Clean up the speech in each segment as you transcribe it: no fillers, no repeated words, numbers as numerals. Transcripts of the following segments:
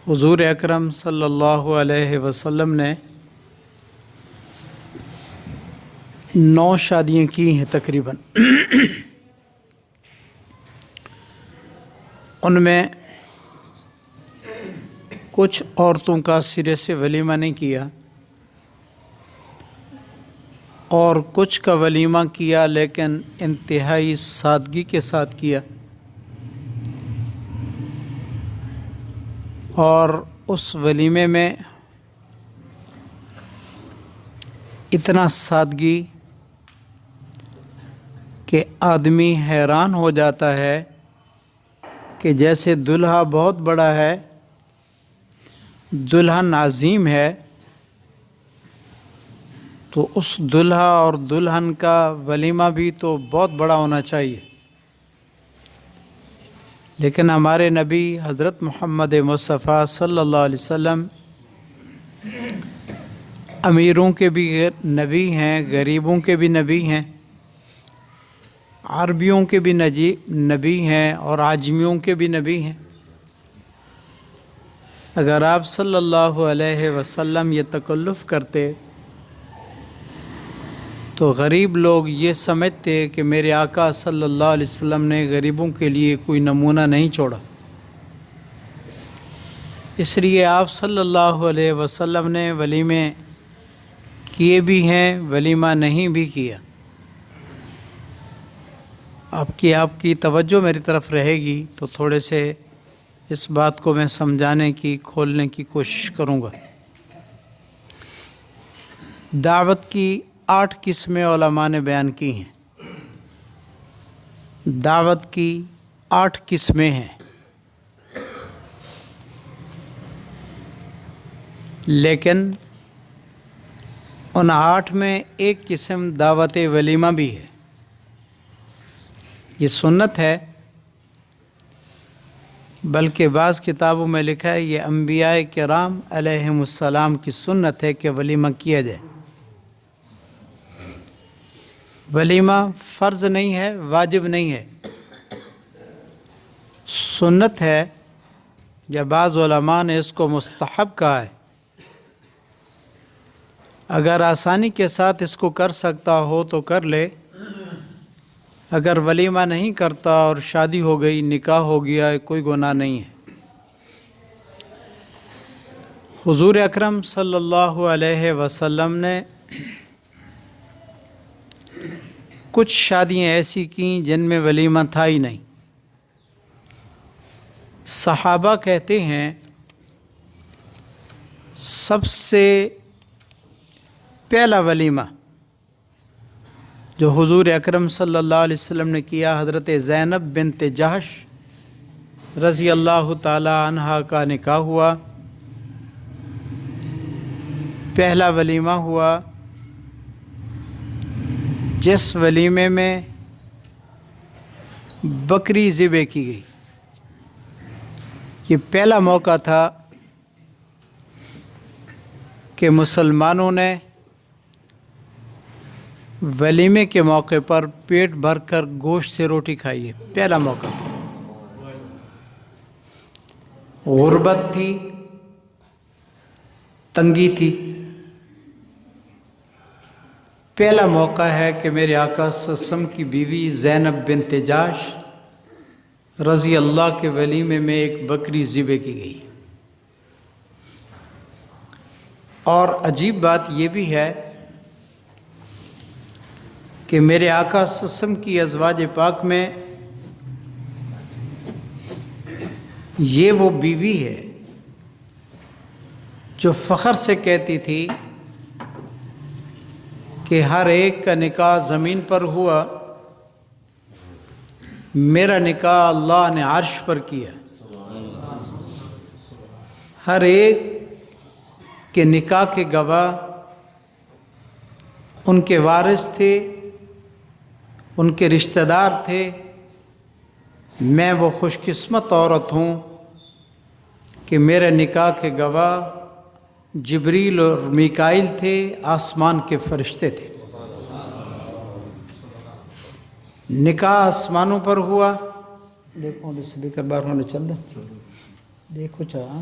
حضور اکرم صلی اللہ علیہ وسلم نے 9 شادیاں کی ہیں تقریباً۔ ان میں کچھ عورتوں کا سرے سے ولیمہ نہیں کیا اور کچھ کا ولیمہ کیا، لیکن انتہائی سادگی کے ساتھ کیا، اور اس ولیمے میں اتنا سادگی کہ آدمی حیران ہو جاتا ہے کہ جیسے دلہا بہت بڑا ہے، دلہن عظیم ہے، تو اس دلہا اور دلہن کا ولیمہ بھی تو بہت بڑا ہونا چاہیے۔ لیکن ہمارے نبی حضرت محمد مصطفیٰ صلی اللہ علیہ وسلم امیروں کے بھی نبی ہیں، غریبوں کے بھی نبی ہیں، عربیوں کے بھی نبی ہیں اور عجمیوں کے بھی نبی ہیں۔ اگر آپ صلی اللہ علیہ وسلم یہ تکلف کرتے تو غریب لوگ یہ سمجھتے کہ میرے آقا صلی اللہ علیہ وسلم نے غریبوں کے لیے کوئی نمونہ نہیں چھوڑا، اس لیے آپ صلی اللہ علیہ وسلم نے ولیمے کیے بھی ہیں، ولیمہ نہیں بھی کیا۔ آپ کی توجہ میری طرف رہے گی تو تھوڑے سے اس بات کو میں سمجھانے کی، کھولنے کی کوشش کروں گا۔ دعوت کی 8 قسمیں علماء نے بیان کی ہیں۔ دعوت کی 8 قسمیں ہیں، لیکن ان 8 میں ایک قسم دعوت ولیمہ بھی ہے۔ یہ سنت ہے، بلکہ بعض کتابوں میں لکھا ہے یہ انبیاء کرام علیہم السلام کی سنت ہے کہ ولیمہ کیا جائے۔ ولیمہ فرض نہیں ہے، واجب نہیں ہے، سنت ہے، یا بعض علماء نے اس کو مستحب کہا ہے۔ اگر آسانی کے ساتھ اس کو کر سکتا ہو تو کر لے، اگر ولیمہ نہیں کرتا اور شادی ہو گئی، نکاح ہو گیا، کوئی گناہ نہیں ہے۔ حضور اکرم صلی اللہ علیہ وسلم نے کچھ شادیاں ایسی کیں جن میں ولیمہ تھا ہی نہیں۔ صحابہ کہتے ہیں سب سے پہلا ولیمہ جو حضور اکرم صلی اللہ علیہ وسلم نے کیا، حضرت زینب بنت جحش رضی اللہ تعالی عنہا کا نکاح ہوا، پہلا ولیمہ ہوا، جس ولیمے میں بکری ذبح کی گئی۔ یہ پہلا موقع تھا کہ مسلمانوں نے ولیمے کے موقع پر پیٹ بھر کر گوشت سے روٹی کھائی ہے، پہلا موقع تھا۔ غربت تھی، تنگی تھی، پہلا موقع ہے کہ میرے آقا صلی اللہ علیہ وسلم کی بیوی زینب بنت جحش رضی اللہ کے ولیمے میں ایک بکری ذبح کی گئی۔ اور عجیب بات یہ بھی ہے کہ میرے آقا صلی اللہ علیہ وسلم کی ازواج پاک میں یہ وہ بیوی ہے جو فخر سے کہتی تھی کہ ہر ایک کا نکاح زمین پر ہوا، میرا نکاح اللہ نے عرش پر کیا۔ ہر ایک کے نکاح کے گواہ ان کے وارث تھے، ان کے رشتہ دار تھے۔ میں وہ خوش قسمت عورت ہوں کہ میرے نکاح کے گواہ جبریل اور میکائیل تھے، آسمان کے فرشتے تھے۔ نکاح آسمانوں پر ہوا۔ دیکھو سپیکر بار ہونے چل دیں، دیکھو چاہ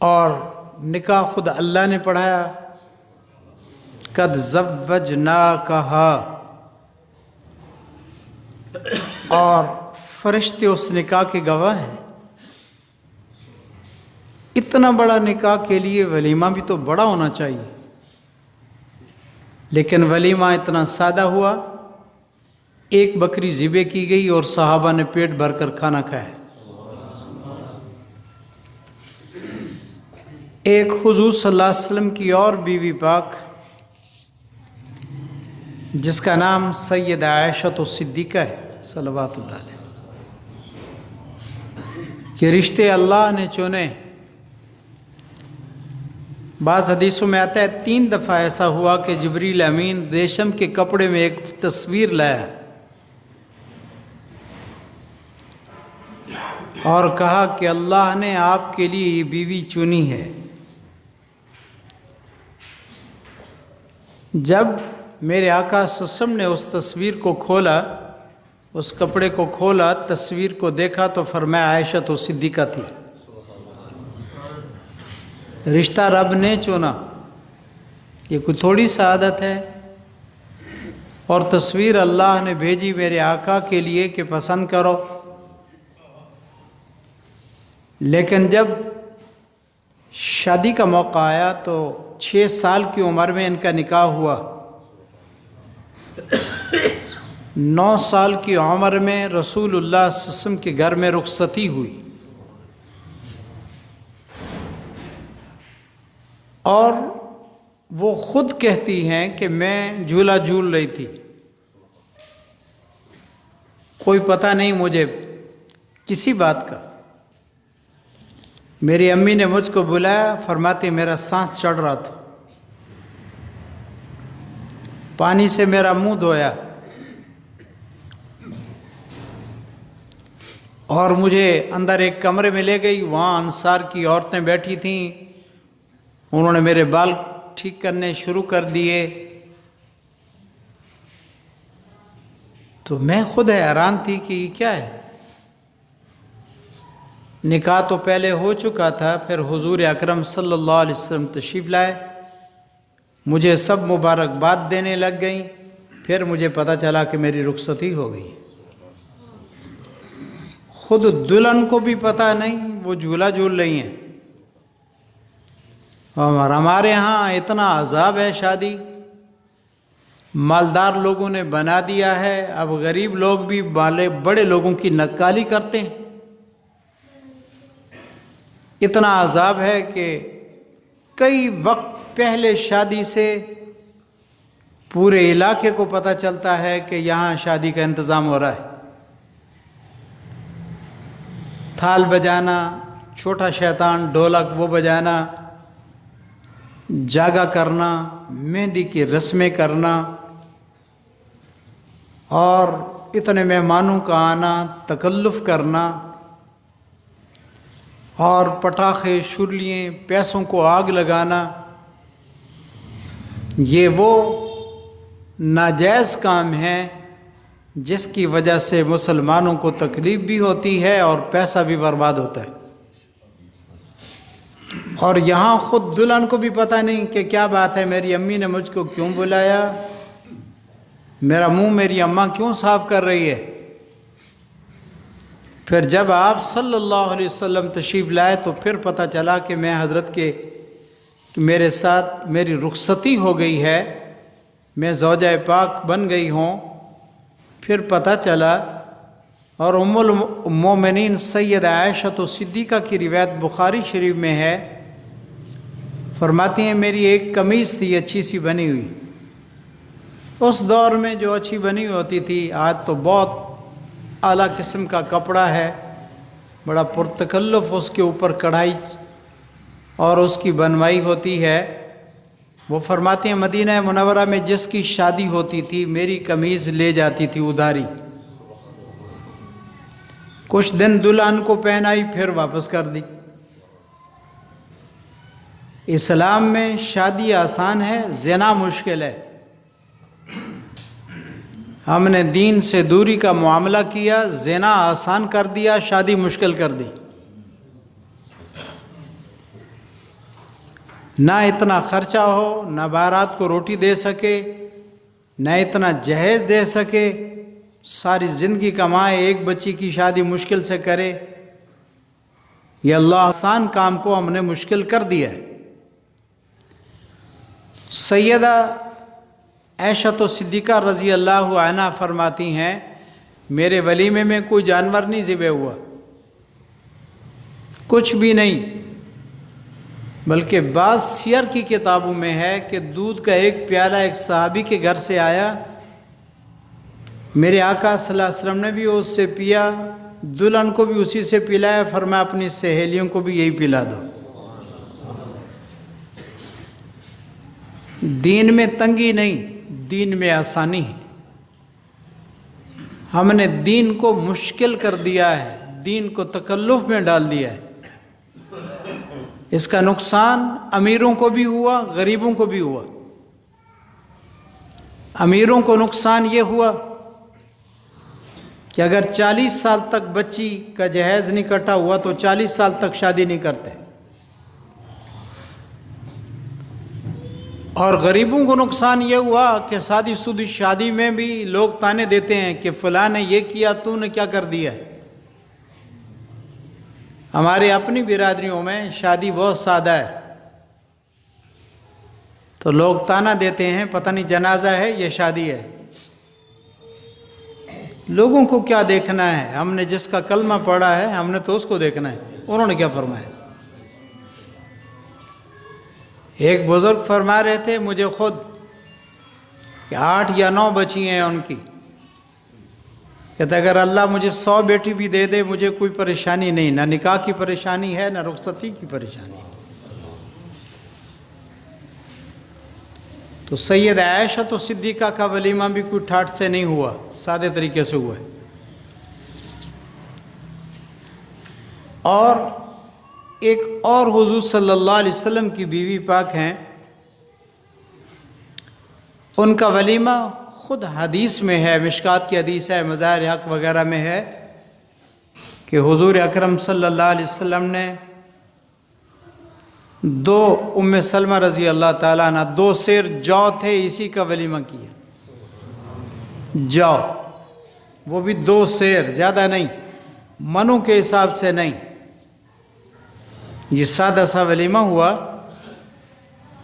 اور نکاح خود اللہ نے پڑھایا، قد زوجناکہا، اور فرشتے اس نکاح کے گواہ ہیں۔ اتنا بڑا نکاح کے لیے ولیمہ بھی تو بڑا ہونا چاہیے، لیکن ولیمہ اتنا سادہ ہوا، ایک بکری ذبح کی گئی اور صحابہ نے پیٹ بھر کر کھانا کھایا۔ ایک حضور صلی اللہ علیہ وسلم کی اور بیوی پاک جس کا نام سیدہ عائشہ صدیقہ ہے صلوات اللہ علیہ، یہ رشتے اللہ نے چنے۔ بعض حدیثوں میں آتا ہے 3 دفعہ ایسا ہوا کہ جبریل امین ریشم کے کپڑے میں ایک تصویر لایا اور کہا کہ اللہ نے آپ کے لیے یہ بیوی چنی ہے۔ جب میرے آقا صلی اللہ علیہ وسلم نے اس تصویر کو کھولا، اس کپڑے کو کھولا، تصویر کو دیکھا تو فرمایا عائشہ تو صدیقہ تھی۔ رشتہ رب نے چنا، یہ کوئی تھوڑی سعادت ہے۔ اور تصویر اللہ نے بھیجی میرے آقا کے لیے کہ پسند کرو۔ لیکن جب شادی کا موقع آیا تو 6 سال کی عمر میں ان کا نکاح ہوا، 9 سال کی عمر میں رسول اللہ صلی اللہ علیہ وسلم کے گھر میں رخصتی ہوئی، اور وہ خود کہتی ہیں کہ میں جھولا جھول رہی تھی، کوئی پتہ نہیں مجھے کسی بات کا۔ میری امی نے مجھ کو بلایا، فرماتی میرا سانس چڑھ رہا تھا، پانی سے میرا منہ دھویا اور مجھے اندر ایک کمرے میں لے گئی، وہاں انصار کی عورتیں بیٹھی تھیں، انہوں نے میرے بال ٹھیک کرنے شروع کر دیے۔ تو میں خود حیران تھی کہ یہ کیا ہے۔ نکاح تو پہلے ہو چکا تھا، پھر حضور اکرم صلی اللہ علیہ وسلم تشریف لائے، مجھے سب مبارکباد دینے لگ گئیں، پھر مجھے پتہ چلا کہ میری رخصتی ہو گئی۔ خود دلہن کو بھی پتہ نہیں، وہ جھولا جھول رہی ہیں۔ اور ہمارے ہاں اتنا عذاب ہے، شادی مالدار لوگوں نے بنا دیا ہے، اب غریب لوگ بھی بڑے لوگوں کی نکالی کرتے ہیں۔ اتنا عذاب ہے کہ کئی وقت پہلے شادی سے پورے علاقے کو پتہ چلتا ہے کہ یہاں شادی کا انتظام ہو رہا ہے۔ تھال بجانا، چھوٹا شیطان ڈھولک وہ بجانا، جاگا کرنا، مہندی کی رسمیں کرنا، اور اتنے مہمانوں کا آنا، تکلف کرنا، اور پٹاخے، شرلییں، پیسوں کو آگ لگانا، یہ وہ ناجائز کام ہے جس کی وجہ سے مسلمانوں کو تکلیف بھی ہوتی ہے اور پیسہ بھی برباد ہوتا ہے۔ اور یہاں خود دلہن کو بھی پتہ نہیں کہ کیا بات ہے، میری امی نے مجھ کو کیوں بلایا، میرا منہ میری اماں کیوں صاف کر رہی ہے۔ پھر جب آپ صلی اللہ علیہ وسلم تشریف لائے تو پھر پتہ چلا کہ میں حضرت کے میرے ساتھ میری رخصتی ہو گئی ہے، میں زوجہ پاک بن گئی ہوں۔ پھر پتہ چلا، اور ام المومنین سیدہ عائشہ صدیقہ کی روایت بخاری شریف میں ہے، فرماتی ہیں میری ایک قمیض تھی اچھی سی بنی ہوئی، اس دور میں جو اچھی بنی ہوئی ہوتی تھی، آج تو بہت اعلیٰ قسم کا کپڑا ہے، بڑا پرتکلف اس کے اوپر کڑھائی اور اس کی بنوائی ہوتی ہے۔ وہ فرماتے ہیں مدینہ منورہ میں جس کی شادی ہوتی تھی میری قمیض لے جاتی تھی ادھاری، کچھ دن دلہن کو پہنائی پھر واپس کر دی۔ اسلام میں شادی آسان ہے، زنا مشکل ہے۔ ہم نے دین سے دوری کا معاملہ کیا، زنا آسان کر دیا، شادی مشکل کر دی۔ نہ اتنا خرچہ ہو، نہ بارات کو روٹی دے سکے، نہ اتنا جہیز دے سکے، ساری زندگی کمائے، ایک بچی کی شادی مشکل سے کرے۔ یہ اللہ آسان کام کو ہم نے مشکل کر دیا ہے۔ سیدہ عائشہ صدیقہ رضی اللہ عنہا فرماتی ہیں، میرے ولیمے میں کوئی جانور نہیں ذبح ہوا، کچھ بھی نہیں، بلکہ بعض سیر کی کتابوں میں ہے کہ دودھ کا ایک پیالہ ایک صحابی کے گھر سے آیا، میرے آقا صلی اللہ علیہ وسلم نے بھی اس سے پیا، دلہن کو بھی اسی سے پلایا، فرمایا اپنی سہیلیوں کو بھی یہی پلا دو۔ دین میں تنگی نہیں، دین میں آسانی ہے۔ ہم نے دین کو مشکل کر دیا ہے، دین کو تکلف میں ڈال دیا ہے۔ اس کا نقصان امیروں کو بھی ہوا، غریبوں کو بھی ہوا۔ امیروں کو نقصان یہ ہوا کہ اگر 40 سال تک بچی کا جہیز نہیں کٹا ہوا تو 40 سال تک شادی نہیں کرتے، اور غریبوں کو نقصان یہ ہوا کہ شادی میں بھی لوگ تانے دیتے ہیں کہ فلاں نے یہ کیا، تو نے کیا کر دیا ہے۔ ہماری اپنی برادریوں میں شادی بہت سادہ ہے، تو لوگ تانا دیتے ہیں پتہ نہیں جنازہ ہے یا شادی ہے۔ لوگوں کو کیا دیکھنا ہے؟ ہم نے جس کا کلمہ پڑھا ہے ہم نے تو اس کو دیکھنا ہے۔ انہوں نے کیا فرمایا؟ ایک بزرگ فرما رہے تھے مجھے خود کہ 8 یا 9 بچی ہیں ان کی، کہتے اگر اللہ مجھے 100 بیٹی بھی دے دے مجھے کوئی پریشانی نہیں، نہ نکاح کی پریشانی ہے نہ رخصتی کی پریشانی ہے۔ تو سید عائشہ صدیقہ کا ولیمہ بھی کوئی ٹھاٹ سے نہیں ہوا، سادے طریقے سے ہوا ہے۔ اور ایک اور حضور صلی اللہ علیہ وسلم کی بیوی پاک ہیں، ان کا ولیمہ خود حدیث میں ہے، مشکات کی حدیث ہے، مظاہر حق وغیرہ میں ہے کہ حضور اکرم صلی اللہ علیہ وسلم نے 2 ام سلمہ رضی اللہ تعالیٰ عنہ 2 سیر جو تھے، اسی کا ولیمہ کیا۔ جو وہ بھی 2 سیر، زیادہ نہیں، منوں کے حساب سے نہیں، یہ سادہ سا ولیمہ ہوا،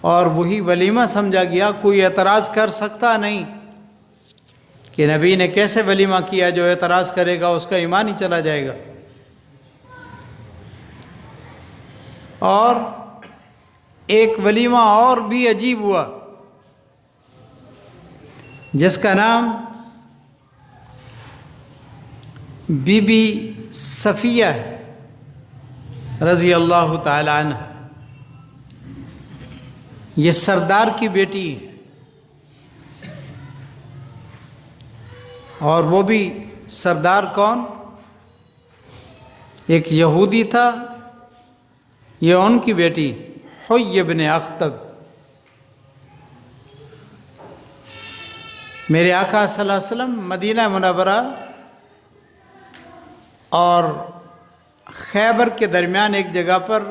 اور وہی ولیمہ سمجھا گیا۔ کوئی اعتراض کر سکتا نہیں کہ نبی نے کیسے ولیمہ کیا، جو اعتراض کرے گا اس کا ایمان ہی چلا جائے گا۔ اور ایک ولیمہ اور بھی عجیب ہوا جس کا نام بی بی صفیہ ہے رضی اللہ تعالی عنہ۔ یہ سردار کی بیٹی ہے، اور وہ بھی سردار کون؟ ایک یہودی تھا، یہ ان کی بیٹی حیی بن اخطب۔ میرے آقا صلی اللہ علیہ وسلم مدینہ منورہ اور خیبر کے درمیان ایک جگہ پر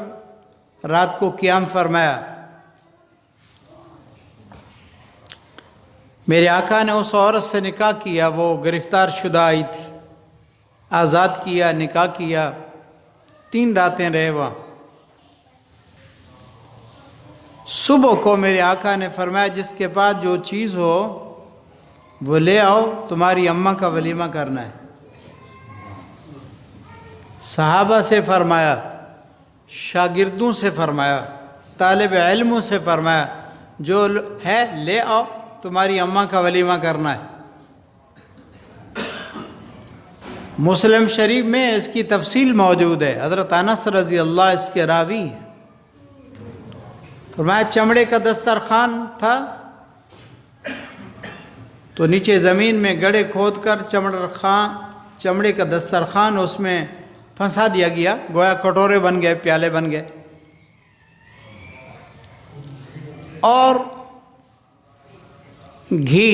رات کو قیام فرمایا۔ میرے آقا نے اس عورت سے نکاح کیا، وہ گرفتار شدہ آئی تھی، آزاد کیا، نکاح کیا، 3 راتیں رہے وہاں۔ صبح کو میرے آقا نے فرمایا جس کے پاس جو چیز ہو وہ لے آؤ، تمہاری اماں کا ولیمہ کرنا ہے۔ صحابہ سے فرمایا، شاگردوں سے فرمایا، طالب علموں سے فرمایا، جو ہے لے آؤ، تمہاری اماں کا ولیمہ کرنا ہے۔ مسلم شریف میں اس کی تفصیل موجود ہے، حضرت انس رضی اللہ اس کے راوی ہیں۔ فرمایا چمڑے کا دسترخوان تھا تو نیچے زمین میں گڑھے کھود کر چمڑے کا دسترخوان اس میں پھنسا دیا گیا، گویا کٹورے بن گئے، پیالے بن گئے، اور گھی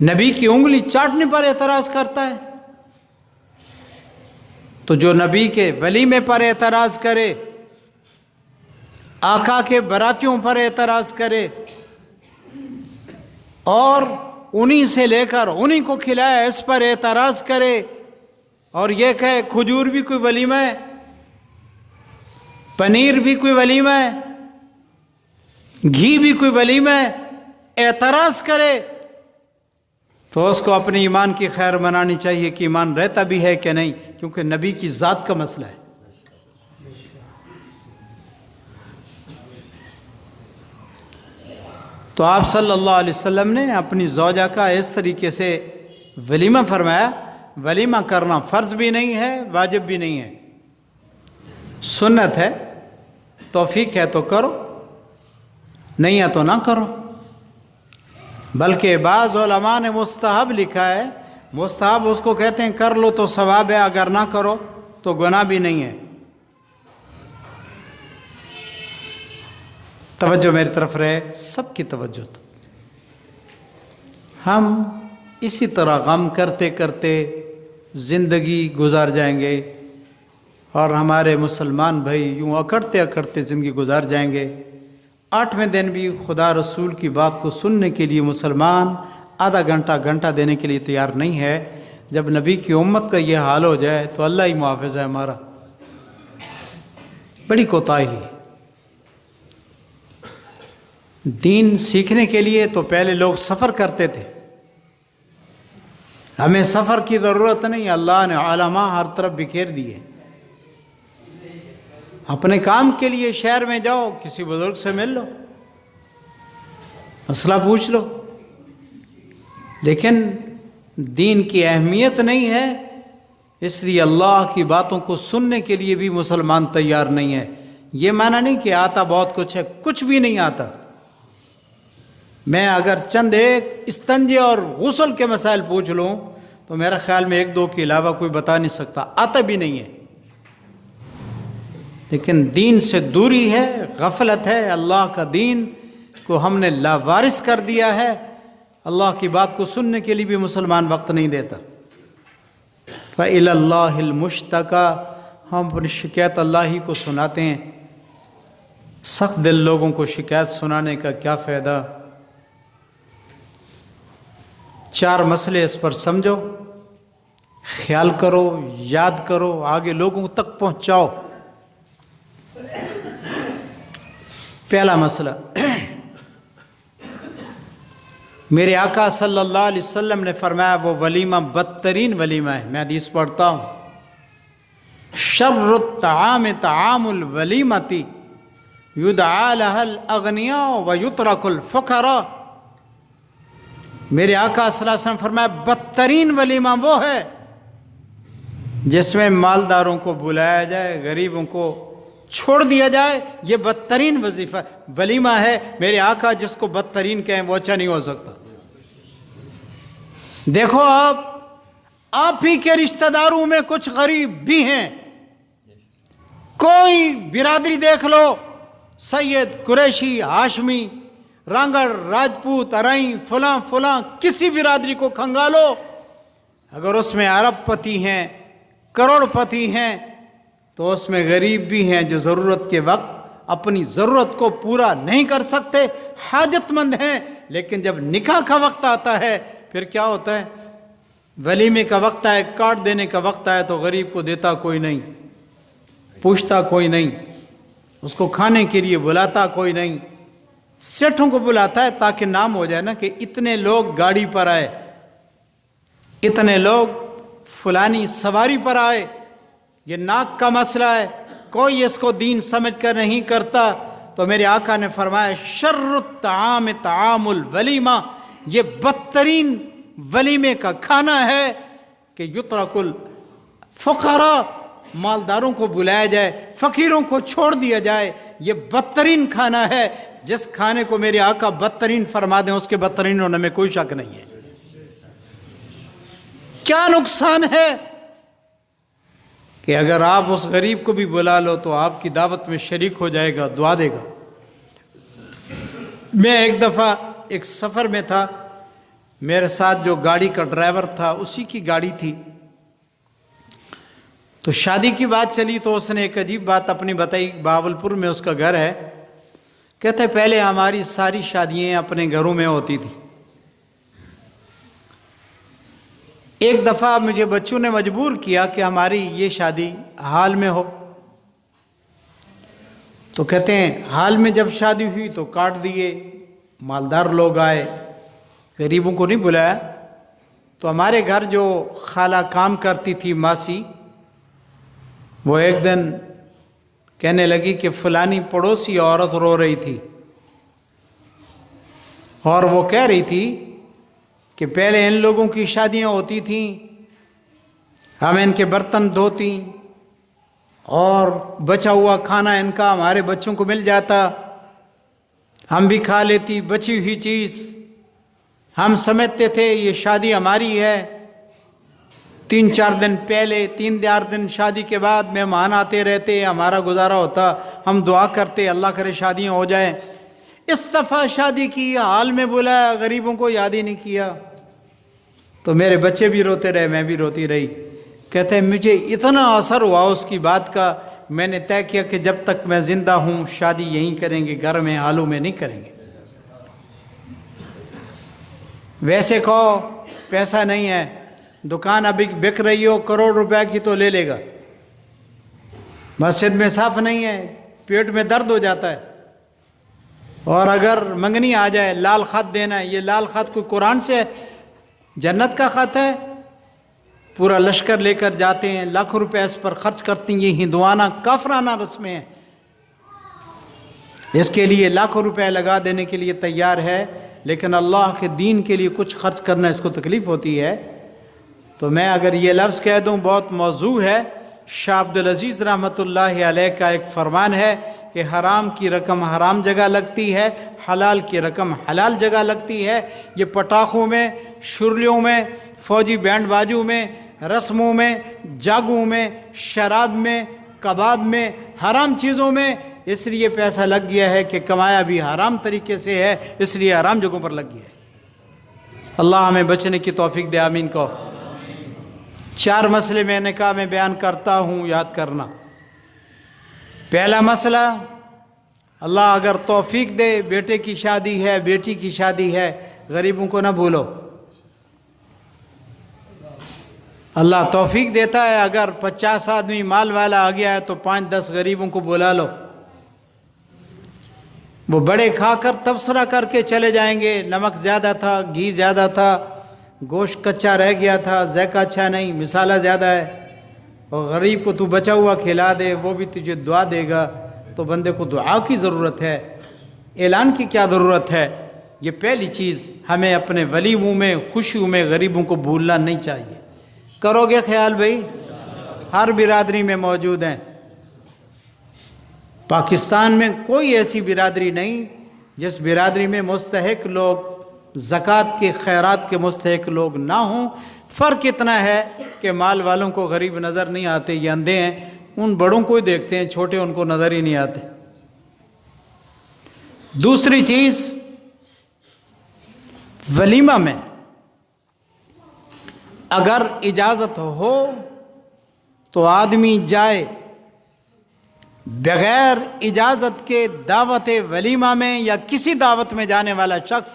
نبی کی انگلی چاٹنے پر اعتراض کرتا ہے، تو جو نبی کے ولیمے پر اعتراض کرے، آقا کے براتیوں پر اعتراض کرے اور انہی سے لے کر انہی کو کھلائے، اس پر اعتراض کرے اور یہ کہے کھجور بھی کوئی ولیمہ ہے، پنیر بھی کوئی ولیمہ ہے، گھی بھی کوئی ولیمہ ہے، اعتراض کرے، تو اس کو اپنے ایمان کی خیر منانی چاہیے کہ ایمان رہتا بھی ہے کہ نہیں، کیونکہ نبی کی ذات کا مسئلہ ہے۔ تو آپ صلی اللہ علیہ وسلم نے اپنی زوجہ کا اس طریقے سے ولیمہ فرمایا۔ ولیمہ کرنا فرض بھی نہیں ہے، واجب بھی نہیں ہے، سنت ہے، توفیق ہے تو کرو، نہیں ہے تو نہ کرو۔ بلکہ بعض علماء نے مستحب لکھا ہے، مستحب اس کو کہتے ہیں کر لو تو ثواب ہے، اگر نہ کرو تو گناہ بھی نہیں ہے۔ توجہ میری طرف رہے، سب کی توجہ۔ تو ہم اسی طرح غم کرتے کرتے زندگی گزار جائیں گے، اور ہمارے مسلمان بھائی یوں اکڑتے اکڑتے زندگی گزار جائیں گے۔ 8ویں دن بھی خدا رسول کی بات کو سننے کے لیے مسلمان آدھا گھنٹہ دینے کے لیے تیار نہیں ہے۔ جب نبی کی امت کا یہ حال ہو جائے تو اللہ ہی محافظ ہے ہمارا، بڑی کوتاہی ہے۔ دین سیکھنے کے لیے تو پہلے لوگ سفر کرتے تھے، ہمیں سفر کی ضرورت نہیں، اللہ نے علماء ہر طرف بکھیر دیے۔ اپنے کام کے لیے شہر میں جاؤ، کسی بزرگ سے مل لو، مسئلہ پوچھ لو، لیکن دین کی اہمیت نہیں ہے، اس لیے اللہ کی باتوں کو سننے کے لیے بھی مسلمان تیار نہیں ہے۔ یہ معنی نہیں کہ آتا بہت کچھ ہے، کچھ بھی نہیں آتا۔ میں اگر چند ایک استنجے اور غسل کے مسائل پوچھ لوں تو میرا خیال میں 1-2 کے علاوہ کوئی بتا نہیں سکتا، آتا بھی نہیں ہے۔ لیکن دین سے دوری ہے، غفلت ہے، اللہ کا دین کو ہم نے لاوارث کر دیا ہے، اللہ کی بات کو سننے کے لیے بھی مسلمان وقت نہیں دیتا۔ فَإِلَى اللَّهِ الْمُشْتَكَى، ہم اپنی شکایت اللہ ہی کو سناتے ہیں۔ سخت دل لوگوں کو شکایت سنانے کا کیا فائدہ؟ 4 مسئلے اس پر سمجھو، خیال کرو، یاد کرو، آگے لوگوں تک پہنچاؤ۔ پہلا مسئلہ، میرے آقا صلی اللہ علیہ وسلم نے فرمایا وہ ولیمہ بدترین ولیمہ ہے۔ میں حدیث پڑھتا ہوں، شر الطعام طعام الولیمۃ یدعا لها الاغنیاء ویترک الفقراء۔ میرے آقا صلی اللہ علیہ وسلم فرمایا بدترین ولیمہ وہ ہے جس میں مالداروں کو بلایا جائے، غریبوں کو چھوڑ دیا جائے، یہ بدترین وظیفہ ولیمہ ہے۔ میرے آقا جس کو بدترین کہیں وہ اچھا نہیں ہو سکتا۔ دیکھو آپ ہی کے رشتہ داروں میں کچھ غریب بھی ہیں، کوئی برادری دیکھ لو، سید، قریشی، ہاشمی، رانگڑ، راجپوت، ارائیں، فلاں فلاں، کسی برادری کو کھنگالو، اگر اس میں ارب پتی ہیں، کروڑ پتی ہیں، تو اس میں غریب بھی ہیں جو ضرورت کے وقت اپنی ضرورت کو پورا نہیں کر سکتے، حاجت مند ہیں۔ لیکن جب نکاح کا وقت آتا ہے پھر کیا ہوتا ہے؟ ولیمے کا وقت آئے، کارڈ دینے کا وقت آئے تو غریب کو دیتا کوئی نہیں، پوچھتا کوئی نہیں، اس کو کھانے کے لیے بلاتا کوئی نہیں۔ سیٹھوں کو بلاتا ہے تاکہ نام ہو جائے نا کہ اتنے لوگ گاڑی پر آئے، اتنے لوگ فلانی سواری پر آئے۔ یہ ناک کا مسئلہ ہے، کوئی اس کو دین سمجھ کر نہیں کرتا۔ تو میرے آقا نے فرمایا شر الطعام طعام الولیمہ، یہ بدترین ولیمے کا کھانا ہے کہ یترک الفقراء، مالداروں کو بلایا جائے، فقیروں کو چھوڑ دیا جائے، یہ بدترین کھانا ہے۔ جس کھانے کو میرے آقا بدترین فرما دیں اس کے بدترین ہونے میں کوئی شک نہیں ہے۔ کیا نقصان ہے کہ اگر آپ اس غریب کو بھی بلا لو تو آپ کی دعوت میں شریک ہو جائے گا، دعا دے گا۔ میں ایک دفعہ ایک سفر میں تھا، میرے ساتھ جو گاڑی کا ڈرائیور تھا اسی کی گاڑی تھی. تو شادی کی بات چلی تو اس نے ایک عجیب بات اپنی بتائی. بہاولپور میں اس کا گھر ہے. کہتے پہلے ہماری ساری شادیاں اپنے گھروں میں ہوتی تھی. ایک دفعہ مجھے بچوں نے مجبور کیا کہ ہماری یہ شادی ہال میں ہو. تو کہتے ہیں ہال میں جب شادی ہوئی تو کاٹ دیے. مالدار لوگ آئے, غریبوں کو نہیں بلایا. تو ہمارے گھر جو خالہ کام کرتی تھی ماسی, وہ ایک دن کہنے لگی کہ فلانی پڑوسی عورت رو رہی تھی, اور وہ کہہ رہی تھی کہ پہلے ان لوگوں کی شادیاں ہوتی تھیں, ہم ان کے برتن دھوتی اور بچا ہوا کھانا ان کا ہمارے بچوں کو مل جاتا, ہم بھی کھا لیتی بچی ہوئی چیز. ہم سمجھتے تھے یہ شادی ہماری ہے. 3-4 دن پہلے 3-4 دن شادی کے بعد مہمان آتے رہتے, ہمارا گزارا ہوتا. ہم دعا کرتے اللہ کرے شادیاں ہو جائیں. اس دفعہ شادی کی, حال میں بولا, غریبوں کو یاد ہی نہیں کیا. تو میرے بچے بھی روتے رہے, میں بھی روتی رہی. کہتے ہیں مجھے اتنا اثر ہوا اس کی بات کا, میں نے طے کیا کہ جب تک میں زندہ ہوں شادی یہیں کریں گے, گھر میں حالوں میں نہیں کریں گے. ویسے کہو پیسہ نہیں ہے, دکان ابھی بک رہی ہو کروڑ روپے کی تو لے لے گا. مسجد میں صاف نہیں ہے, پیٹ میں درد ہو جاتا ہے. اور اگر منگنی آ جائے لال خط دینا ہے, یہ لال خط کوئی قرآن سے ہے؟ جنت کا خط ہے. پورا لشکر لے کر جاتے ہیں, لاکھوں روپے اس پر خرچ کرتی ہیں. یہ ہندوانہ کافرانہ رسمیں ہیں. اس کے لیے لاکھوں روپے لگا دینے کے لیے تیار ہے, لیکن اللہ کے دین کے لیے کچھ خرچ کرنا اس کو تکلیف ہوتی ہے. تو میں اگر یہ لفظ کہہ دوں بہت موضوع ہے. شاہ عبدالعزیز رحمۃ اللہ علیہ کا ایک فرمان ہے کہ حرام کی رقم حرام جگہ لگتی ہے, حلال کی رقم حلال جگہ لگتی ہے. یہ پٹاخوں میں, شرلیوں میں, فوجی بینڈ بازوں میں, رسموں میں, جاگوں میں, شراب میں, کباب میں, حرام چیزوں میں اس لیے پیسہ لگ گیا ہے کہ کمایا بھی حرام طریقے سے ہے, اس لیے حرام جگہوں پر لگ گیا ہے. اللہ ہمیں بچنے کی توفیق دے, آمین کو. 4 مسئلے میں نے کہا میں بیان کرتا ہوں, یاد کرنا. پہلا مسئلہ, اللہ اگر توفیق دے, بیٹے کی شادی ہے, بیٹی کی شادی ہے, غریبوں کو نہ بھولو. اللہ توفیق دیتا ہے, اگر 50 آدمی مال والا آ گیا ہے تو 5-10 غریبوں کو بلا لو. وہ بڑے کھا کر تبصرہ کر کے چلے جائیں گے, نمک زیادہ تھا, گھی زیادہ تھا, گوشت کچا رہ گیا تھا, ذائقہ اچھا نہیں, مسالہ زیادہ ہے. اور غریب کو تو بچا ہوا کھلا دے, وہ بھی تجھے دعا دے گا. تو بندے کو دعا کی ضرورت ہے, اعلان کی کیا ضرورت ہے؟ یہ پہلی چیز, ہمیں اپنے ولیموں میں, خوشیوں میں غریبوں کو بھولنا نہیں چاہیے. کرو گے خیال بھائی؟ ہر برادری میں موجود ہیں. پاکستان میں کوئی ایسی برادری نہیں جس برادری میں مستحق لوگ, زکوٰۃ کے خیرات کے مستحق لوگ نہ ہوں. فرق اتنا ہے کہ مال والوں کو غریب نظر نہیں آتے, یہ اندھے ہیں. ان بڑوں کو ہی دیکھتے ہیں, چھوٹے ان کو نظر ہی نہیں آتے. دوسری چیز, ولیمہ میں اگر اجازت ہو تو آدمی جائے. بغیر اجازت کے دعوت ولیمہ میں یا کسی دعوت میں جانے والا شخص,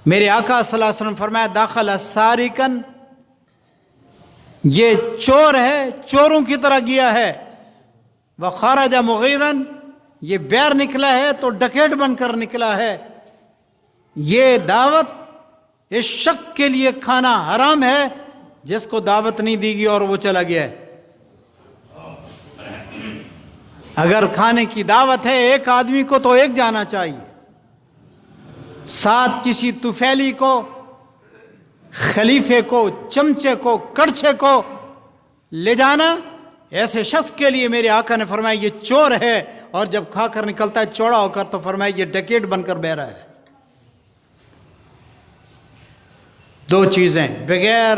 میرے آقا صلی اللہ علیہ وسلم فرمایا داخل سارقن, یہ چور ہے, چوروں کی طرح گیا ہے. وخرج مغیرن, یہ بیر نکلا ہے تو ڈکیٹ بن کر نکلا ہے. یہ دعوت اس شخص کے لیے کھانا حرام ہے جس کو دعوت نہیں دی گئی اور وہ چلا گیا ہے. اگر کھانے کی دعوت ہے ایک آدمی کو تو ایک جانا چاہیے, ساتھ کسی طفیلی کو, خلیفے کو, چمچے کو, کڑچھے کو لے جانا. ایسے شخص کے لیے میرے آقا نے فرمایا یہ چور ہے, اور جب کھا کر نکلتا ہے چوڑا ہو کر تو فرمایا یہ ڈکیٹ بن کر بہ رہا ہے. 2 چیزیں بغیر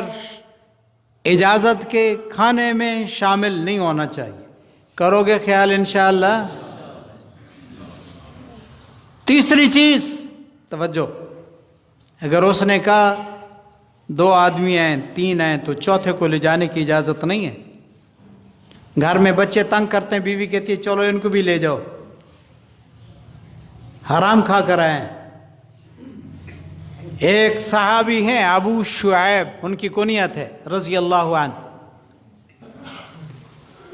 اجازت کے کھانے میں شامل نہیں ہونا چاہیے. کرو گے خیال انشاءاللہ؟ تیسری چیز, توجہ, اگر اس نے کہا 2 آدمی ہیں 3 ہیں تو چوتھے کو لے جانے کی اجازت نہیں ہے۔ گھر میں بچے تنگ کرتے ہیں، بیوی کہتی ہے چلو ان کو بھی لے جاؤ، حرام کھا کر آئے ہیں۔ ایک صحابی ہیں ابو شعیب، ان کی کنیت ہے رضی اللہ عنہ۔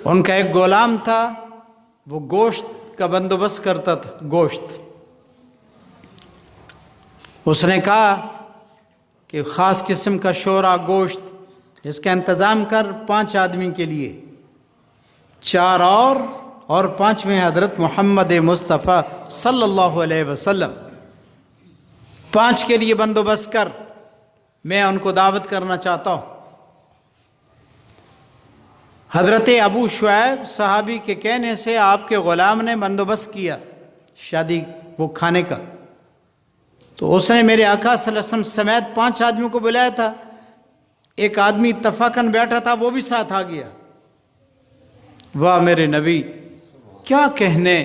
ان کا ایک غلام تھا، وہ گوشت کا بندوبست کرتا تھا، گوشت۔ اس نے کہا کہ خاص قسم کا شورا گوشت، اس کا انتظام کر 5 آدمی کے لیے، 4 اور 5ویں حضرت محمد مصطفیٰ صلی اللہ علیہ وسلم، 5 کے لیے بندوبست کر، میں ان کو دعوت کرنا چاہتا ہوں۔ حضرت ابو شعیب صحابی کے کہنے سے آپ کے غلام نے بندوبست کیا شادی وہ کھانے کا، تو اس نے میرے آقا صلی اللہ علیہ وسلم سمیت 5 آدمیوں کو بلایا تھا۔ ایک آدمی اتفاقاً بیٹھا تھا، وہ بھی ساتھ آ گیا۔ واہ میرے نبی، کیا کہنے،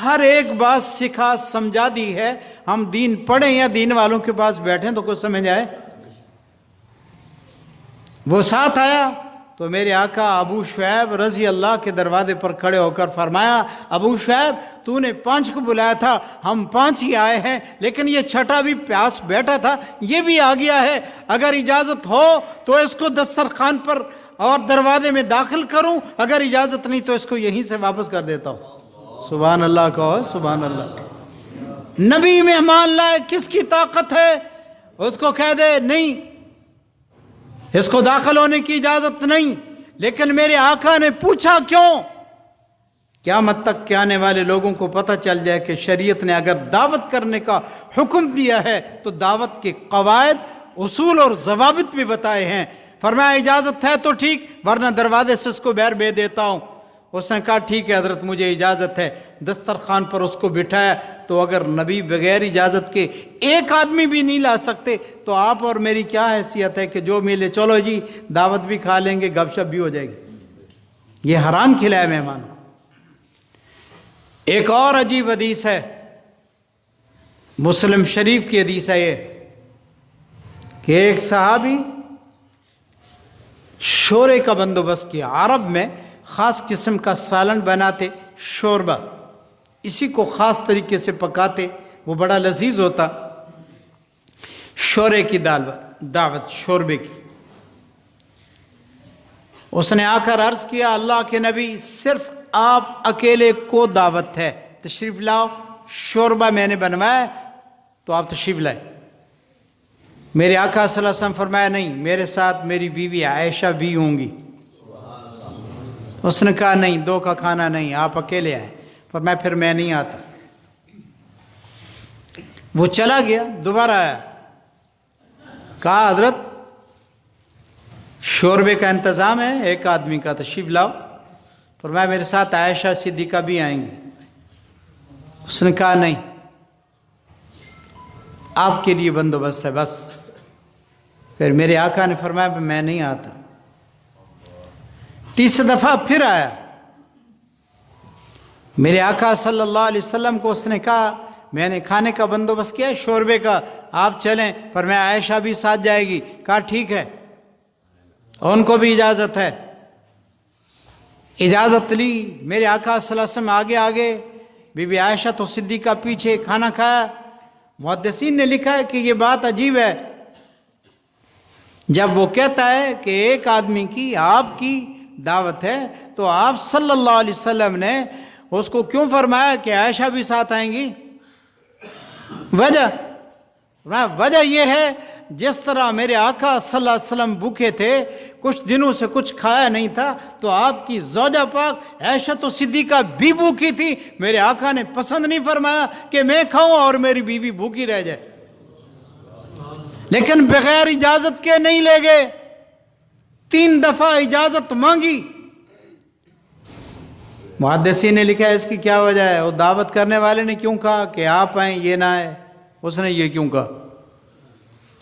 ہر ایک بات سکھا سمجھا دی ہے۔ ہم دین پڑھیں یا دین والوں کے پاس بیٹھیں تو کچھ سمجھ آئے۔ وہ ساتھ آیا تو میرے آقا ابو شعیب رضی اللہ کے دروازے پر کھڑے ہو کر فرمایا، ابو شعیب تو نے 5 کو بلایا تھا، ہم 5 ہی آئے ہیں، لیکن یہ 6ٹھا بھی پیاس بیٹھا تھا، یہ بھی آ گیا ہے۔ اگر اجازت ہو تو اس کو دسترخوان پر اور دروازے میں داخل کروں، اگر اجازت نہیں تو اس کو یہیں سے واپس کر دیتا ہوں۔ سبحان اللہ کہو، سبحان اللہ۔ نبی مہمان لائے، کس کی طاقت ہے اس کو کہہ دے نہیں، اس کو داخل ہونے کی اجازت نہیں۔ لیکن میرے آقا نے پوچھا کیوں؟ قیامت تک کے آنے والے لوگوں کو پتہ چل جائے کہ شریعت نے اگر دعوت کرنے کا حکم دیا ہے تو دعوت کے قواعد، اصول اور ضوابط بھی بتائے ہیں۔ فرمایا اجازت ہے تو ٹھیک، ورنہ دروازے سے اس کو باہر بھیج دیتا ہوں۔ اس نے کہا ٹھیک ہے حضرت، مجھے اجازت ہے۔ دسترخوان پر اس کو بٹھایا، تو اگر نبی بغیر اجازت کے ایک آدمی بھی نہیں لا سکتے تو آپ اور میری کیا حیثیت ہے کہ جو ملے چلو جی دعوت بھی کھا لیں گے، گپ شپ بھی ہو جائے گی۔ یہ حرام کھلایا مہمان کو۔ ایک اور عجیب حدیث ہے، مسلم شریف کی حدیث ہے یہ، کہ ایک صحابی شورے کا بندوبست کیا۔ عرب میں خاص قسم کا سالن بناتے، شوربہ، اسی کو خاص طریقے سے پکاتے، وہ بڑا لذیذ ہوتا۔ شورے کی دعوت، شوربے کی۔ اس نے آ کر عرض کیا، اللہ کے نبی صرف آپ اکیلے کو دعوت ہے، تشریف لاؤ، شوربہ میں نے بنوایا تو آپ تشریف لائے۔ میرے آقا صلی اللہ علیہ وسلم فرمایا نہیں، میرے ساتھ میری بیوی عائشہ بھی ہوں گی۔ اس نے کہا نہیں، 2 کا کھانا نہیں، آپ اکیلے آئے۔ فرمایا پھر میں نہیں آتا۔ وہ چلا گیا، دوبارہ آیا، کہا حضرت شوربے کا انتظام ہے، 1 آدمی کا، تشریف لاؤ۔ فرمایا میرے ساتھ عائشہ صدیقہ بھی آئیں گے۔ اس نے کہا نہیں، آپ کے لیے بندوبست ہے بس۔ پھر میرے آقا نے فرمایا میں نہیں آتا۔ تیسری دفعہ پھر آیا، میرے آقا صلی اللہ علیہ وسلم کو اس نے کہا میں نے کھانے کا بندوبست کیا ہے شوربے کا، آپ چلیں۔ فرمایا عائشہ بھی ساتھ جائے گی۔ کہا ٹھیک ہے، ان کو بھی اجازت ہے۔ اجازت لی، میرے آقا صلی اللہ علیہ وسلم آگے آگے، بی بی عائشہ تو صدیقہ پیچھے، کھانا کھایا۔ محدثین نے لکھا ہے کہ یہ بات عجیب ہے، جب وہ کہتا ہے کہ 1 آدمی کی آپ کی دعوت ہے تو آپ صلی اللہ علیہ وسلم نے اس کو کیوں فرمایا کہ عائشہ بھی ساتھ آئیں گی؟ وجہ یہ ہے، جس طرح میرے آقا صلی اللہ علیہ وسلم بھوکے تھے، کچھ دنوں سے کچھ کھایا نہیں تھا، تو آپ کی زوجہ پاک عائشہ تو صدیقہ بھی بھوکی تھی۔ میرے آقا نے پسند نہیں فرمایا کہ میں کھاؤں اور میری بیوی بھوکی رہ جائے، لیکن بغیر اجازت کے نہیں لے گئے، 3 دفعہ اجازت مانگی۔ محدثین نے لکھا ہے اس کی کیا وجہ ہے؟ وہ دعوت کرنے والے نے کیوں کہا کہ آپ آئیں، یہ نہ آئے؟ اس نے یہ کیوں کہا؟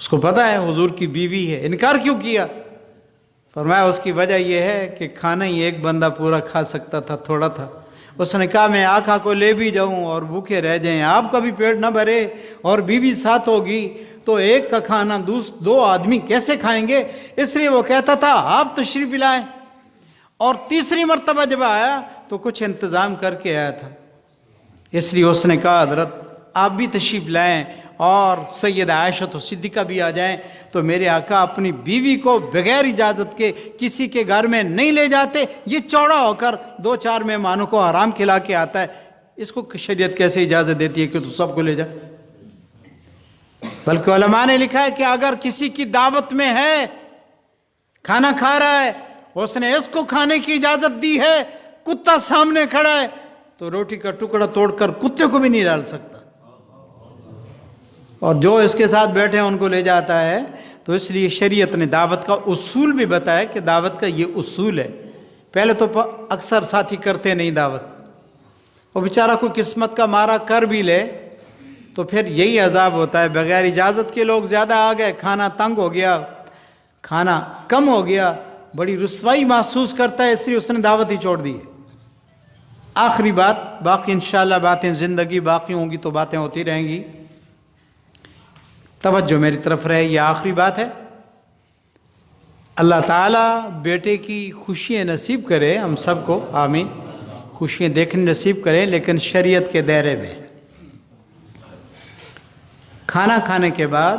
اس کو پتہ ہے حضور کی بیوی ہے، انکار کیوں کیا؟ فرمایا اس کی وجہ یہ ہے کہ کھانا ہی 1 بندہ پورا کھا سکتا تھا، تھوڑا تھا۔ اس نے کہا میں آقا کو لے بھی جاؤں اور بھوکے رہ جائیں، آپ کا بھی پیٹ نہ بھرے اور بیوی ساتھ ہوگی، تو ایک کا کھانا دو آدمی کیسے کھائیں گے؟ اس لیے وہ کہتا تھا آپ تشریف لائیں، اور تیسری مرتبہ جب آیا تو کچھ انتظام کر کے آیا تھا، اس لیے اس نے کہا حضرت آپ بھی تشریف لائیں اور سیدہ عائشہ صدیقہ بھی آ جائیں۔ تو میرے آقا اپنی بیوی کو بغیر اجازت کے کسی کے گھر میں نہیں لے جاتے، یہ چوڑا ہو کر 2-4 مہمانوں کو حرام کھلا کے آتا ہے، اس کو شریعت کیسے اجازت دیتی ہے کہ تو سب کو لے جا؟ بلکہ علماء نے لکھا ہے کہ اگر کسی کی دعوت میں ہے، کھانا کھا رہا ہے، اس نے اس کو کھانے کی اجازت دی ہے، کتا سامنے کھڑا ہے تو روٹی کا ٹکڑا توڑ کر کتے کو بھی نہیں ڈال سکتا، اور جو اس کے ساتھ بیٹھے ہیں ان کو لے جاتا ہے۔ تو اس لیے شریعت نے دعوت کا اصول بھی بتایا کہ دعوت کا یہ اصول ہے۔ پہلے تو اکثر ساتھی کرتے نہیں دعوت، اور بیچارہ کوئی قسمت کا مارا کر بھی لے تو پھر یہی عذاب ہوتا ہے، بغیر اجازت کے لوگ زیادہ آ گئے، کھانا تنگ ہو گیا، کھانا کم ہو گیا، بڑی رسوائی محسوس کرتا ہے، اس لیے اس نے دعوت ہی چھوڑ دی ہے۔ آخری بات، باقی انشاءاللہ باتیں زندگی باقی ہوں گی تو باتیں ہوتی رہیں گی، توجہ میری طرف رہے، یہ آخری بات ہے۔ اللہ تعالیٰ بیٹے کی خوشیاں نصیب کرے ہم سب کو، آمین، خوشیاں دیکھنے نصیب کرے، لیکن شریعت کے دائرے میں۔ کھانا کھانے کے بعد،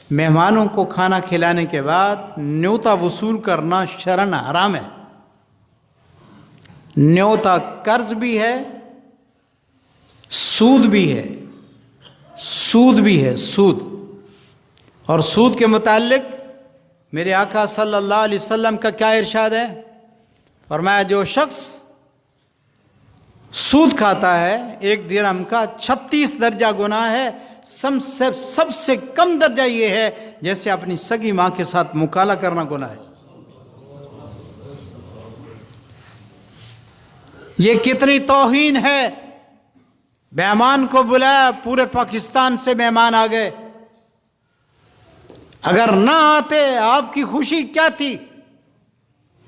مہمانوں کو کھانا کھلانے کے بعد نیوتا وصول کرنا شرعاً حرام ہے۔ نیوتا قرض بھی ہے، سود بھی ہے، سود بھی ہے، سود۔ اور سود کے متعلق میرے آقا صلی اللہ علیہ وسلم کا کیا ارشاد ہے؟ فرمایا جو شخص سود کھاتا ہے 1 درہم کا 36 درجہ گناہ ہے، سب سے کم درجہ یہ ہے جیسے اپنی سگی ماں کے ساتھ مکالہ کرنا گناہ ہے۔ یہ کتنی توہین ہے! مہمان کو بلایا، پورے پاکستان سے مہمان آ گئے، اگر نہ آتے آپ کی خوشی کیا تھی؟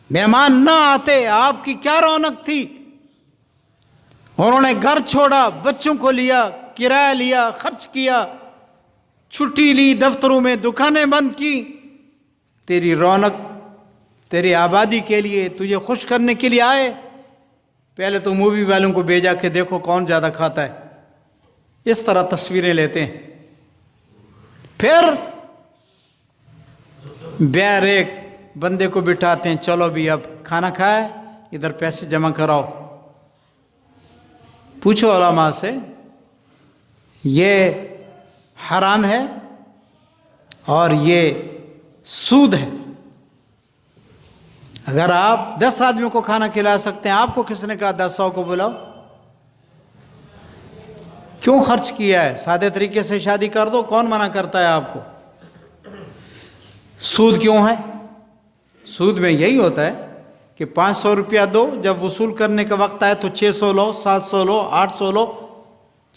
مہمان نہ آتے آپ کی کیا رونق تھی؟ انہوں نے گھر چھوڑا، بچوں کو لیا، کرایہ لیا، خرچ کیا، چھٹی لی، دفتروں میں دکانیں بند کی، تیری رونق، تیری آبادی کے لیے، تجھے خوش کرنے کے لیے آئے۔ پہلے تو مووی والوں کو بھیجا کہ دیکھو کون زیادہ کھاتا ہے، اس طرح تصویریں لیتے ہیں، پھر بیر ایک بندے کو بٹھاتے ہیں، چلو بھی اب کھانا کھائے، ادھر پیسے جمع کراؤ۔ پوچھو علماء سے، یہ حرام ہے اور یہ سود ہے۔ اگر آپ 10 آدمیوں کو کھانا کھلا سکتے ہیں، آپ کو کس نے کہا 10 کو بلاؤ؟ کیوں خرچ کیا ہے؟ سادے طریقے سے شادی کر دو، کون منع کرتا ہے آپ کو؟ سود کیوں ہے؟ سود میں یہی ہوتا ہے کہ 500 روپیہ دو، جب وصول کرنے کا وقت آئے تو 600 لو، 700 لو، 800 لو،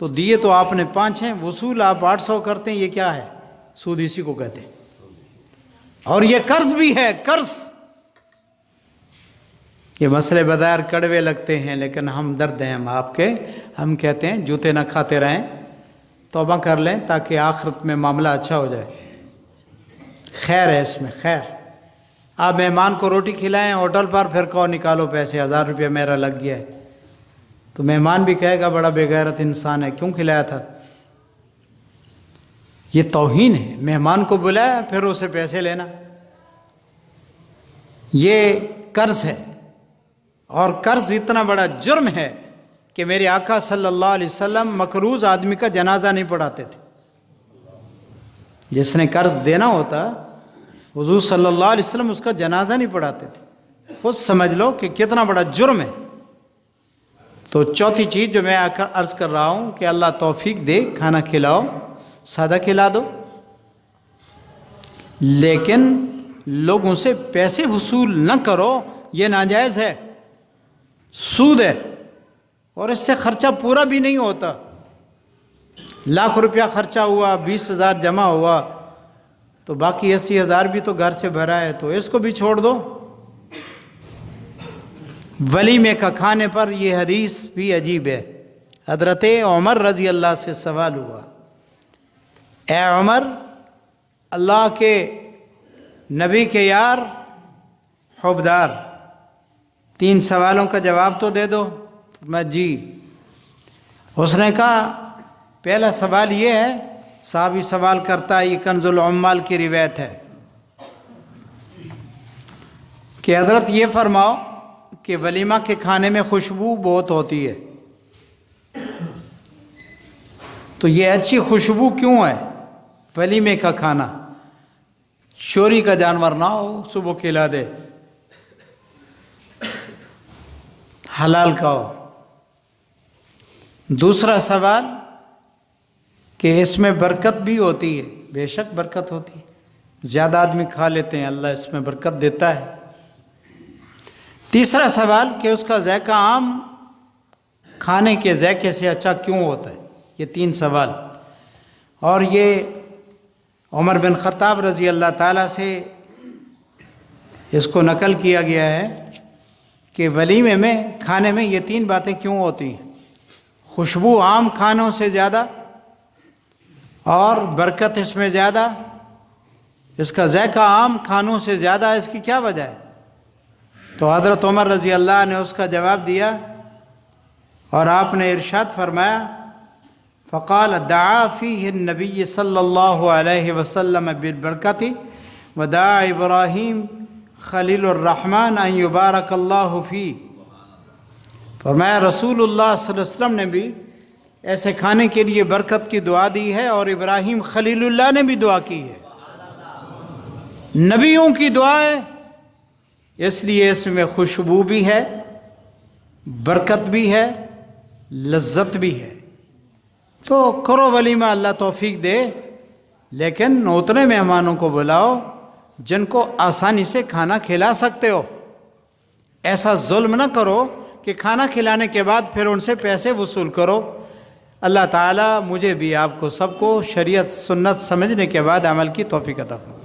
تو دیے تو آپ نے 5 ہیں، وصول آپ 800 کرتے ہیں، یہ کیا ہے؟ سود اسی کو کہتے ہیں۔ اور یہ قرض بھی ہے، قرض۔ یہ مسئلے بظاہر کڑوے لگتے ہیں، لیکن ہم درد ہیں ہم آپ کے، ہم کہتے ہیں جوتے نہ کھاتے رہیں، توبہ کر لیں تاکہ آخرت میں معاملہ اچھا ہو جائے۔ خیر ہے اس میں، خیر۔ آپ مہمان کو روٹی کھلائیں ہوٹل پر، پھر کہو نکالو پیسے، 1000 روپیہ میرا لگ گیا ہے، تو مہمان بھی کہے گا بڑا بے غیرت انسان ہے، کیوں کھلایا تھا؟ یہ توہین ہے۔ مہمان کو بلایا پھر اسے پیسے لینا، یہ قرض ہے، اور قرض اتنا بڑا جرم ہے کہ میرے آقا صلی اللہ علیہ وسلم مقروض آدمی کا جنازہ نہیں پڑھاتے تھے۔ جس نے قرض دینا ہوتا، حضور صلی اللہ علیہ وسلم اس کا جنازہ نہیں پڑھاتے تھے۔ خود سمجھ لو کہ کتنا بڑا جرم ہے۔ تو چوتھی چیز جو میں عرض کر رہا ہوں کہ اللہ توفیق دے، کھانا کھلاؤ، سادہ کھلا دو، لیکن لوگوں سے پیسے وصول نہ کرو، یہ ناجائز ہے، سود ہے، اور اس سے خرچہ پورا بھی نہیں ہوتا۔ لاکھ روپیہ خرچہ ہوا، 20,000 جمع ہوا، تو باقی 80,000 بھی تو گھر سے بھرا ہے، تو اس کو بھی چھوڑ دو۔ ولیمے کا کھانے پر یہ حدیث بھی عجیب ہے۔ حضرت عمر رضی اللہ سے سوال ہوا، اے عمر، اللہ کے نبی کے یار، حبدار، 3 سوالوں کا جواب تو دے دو۔ میں جی۔ اس نے کہا پہلا سوال یہ ہے، صحابی سوال کرتا ہے، یہ کنز العمال کی روایت ہے کہ حضرت یہ فرماؤ کہ ولیمہ کے کھانے میں خوشبو بہت ہوتی ہے، تو یہ اچھی خوشبو کیوں ہے؟ ولیمے کا کھانا چوری کا جانور نہ ہو، صبح کھلا دے، حلال کا ہو۔ دوسرا سوال کہ اس میں برکت بھی ہوتی ہے، بے شک برکت ہوتی ہے، زیادہ آدمی کھا لیتے ہیں، اللہ اس میں برکت دیتا ہے۔ تیسرا سوال کہ اس کا ذائقہ عام کھانے کے ذائقے سے اچھا کیوں ہوتا ہے؟ یہ 3 سوال، اور یہ عمر بن خطاب رضی اللہ تعالیٰ سے اس کو نقل کیا گیا ہے کہ ولیمے میں کھانے میں یہ 3 باتیں کیوں ہوتی ہیں؟ خوشبو عام کھانوں سے زیادہ، اور برکت اس میں زیادہ، اس کا ذائقہ عام کھانوں سے زیادہ، اس کی کیا وجہ ہے؟ تو حضرت عمر رضی اللہ نے اس کا جواب دیا، اور آپ نے ارشاد فرمایا، فقال دعا فیہ النبی صلی اللہ علیہ وسلم بالبرکت ودعا ابراہیم خلیل الرحمن ان یبارک اللہ فی۔ فرمایا رسول اللہ صلی اللہ علیہ وسلم نے بھی ایسے کھانے کے لیے برکت کی دعا دی ہے، اور ابراہیم خلیل اللہ نے بھی دعا کی ہے۔ نبیوں کی دعا ہے، اس لیے اس میں خوشبو بھی ہے، برکت بھی ہے، لذت بھی ہے۔ تو کرو ولیمہ، اللہ توفیق دے، لیکن اتنے مہمانوں کو بلاؤ جن کو آسانی سے کھانا کھلا سکتے ہو۔ ایسا ظلم نہ کرو کہ کھانا کھلانے کے بعد پھر ان سے پیسے وصول کرو۔ اللہ تعالیٰ مجھے بھی، آپ کو، سب کو شریعت سنت سمجھنے کے بعد عمل کی توفیق عطا فرمائے۔